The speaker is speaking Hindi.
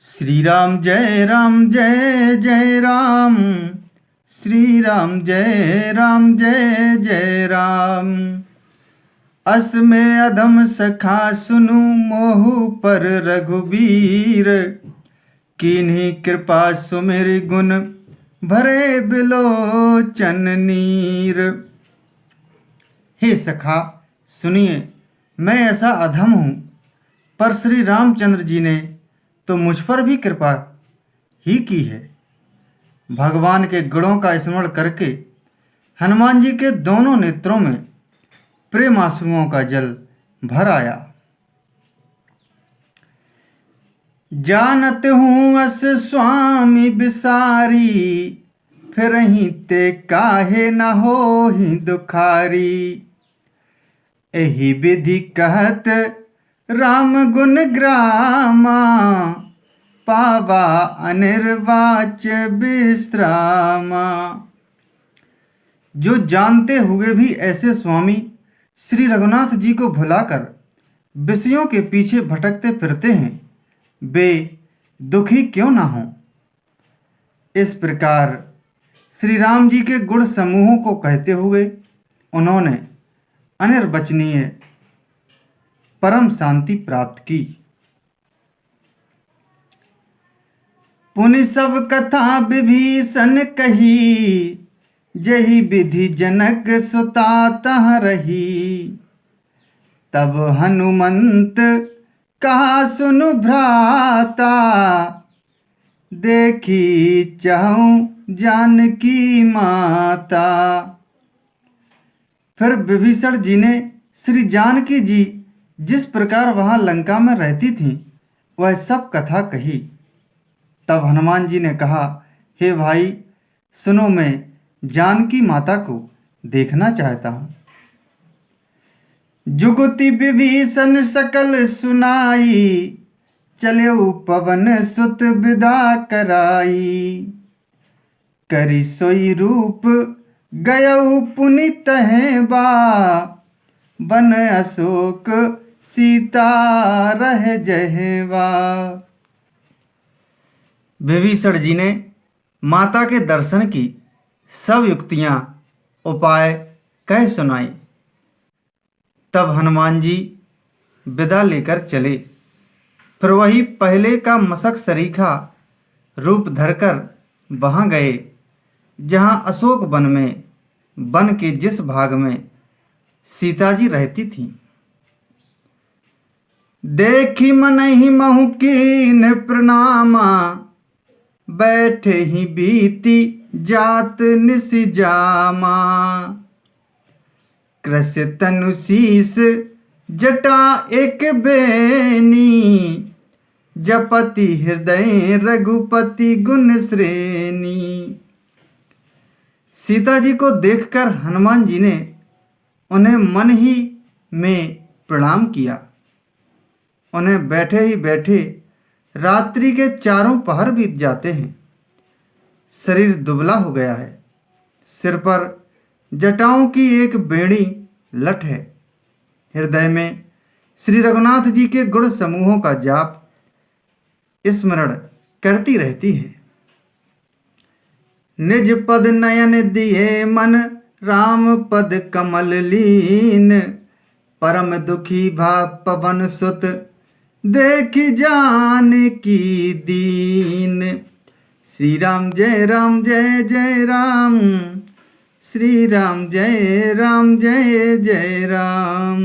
राम जय जय राम। श्री राम जय जय राम। अस में अधम सखा सुनु मोहु पर रघुबीर। कीन्ही कृपा सुमिर गुण भरे बिलोचन नीर। हे सखा सुनिए, मैं ऐसा अधम हूँ, पर श्री रामचंद्र जी ने तो मुझ पर भी कृपा ही की है। भगवान के गुणों का स्मरण करके हनुमान जी के दोनों नेत्रों में प्रेम आंसुओं का जल भर आया। जानत हूँ अस स्वामी बिसारी, फिरहि ते काहे न होहि दुखारी। एहि विधि कहत राम गुण ग्रामा, पावा अनिर्वाच विश्रामा। जो जानते हुए भी ऐसे स्वामी श्री रघुनाथ जी को भुलाकर विषयों के पीछे भटकते फिरते हैं, वे दुखी क्यों ना हों। इस प्रकार श्री राम जी के गुण समूहों को कहते हुए उन्होंने अनिर्वचनीय परम शांति प्राप्त की। पुनि सब कथा विभीषण कही, जही विधि जनक सुता तह रही। तब हनुमंत कहा सुनु भ्राता, देखी चहु जानकी माता। फिर विभीषण जी ने श्री जानकी जी जिस प्रकार वहां लंका में रहती थीं, वह सब कथा कही। तब हनुमान जी ने कहा, हे भाई सुनो, मैं जानकी माता को देखना चाहता हूँ। जुगति विभीषण सकल सुनाई, चले पवन सुत विदा कराई। करी सोई रूप गयऊ पुनि तहें बा, बन अशोक सीता रह जहेवा। विभीषण जी ने माता के दर्शन की सब युक्तियां उपाय कह सुनाई। तब हनुमान जी विदा लेकर चले। फिर वही पहले का मशक सरीखा रूप धरकर वहां गए जहां अशोक वन में वन के जिस भाग में सीता जी रहती थी। देखी मनहि महु कीन प्रणामा, बैठे ही बीती जात निस जामा। कृष्ण तनु शीस जटा एक बेनी, जपति हृदय रघुपति गुण श्रेणी। सीता जी को देखकर हनुमान जी ने उन्हें मन ही में प्रणाम किया। उन्हें बैठे ही बैठे रात्रि के चारों पहर बीत जाते हैं। शरीर दुबला हो गया है। सिर पर जटाओं की एक बेड़ी लट है। हृदय में श्री रघुनाथ जी के गुण समूहों का जाप स्मरण करती रहती है। निज पद नयन दिए मन, राम पद कमल लीन। परम दुखी भा पवन सुत, देखी जान की दीन। श्री राम जय जय राम। श्री राम जय जय राम।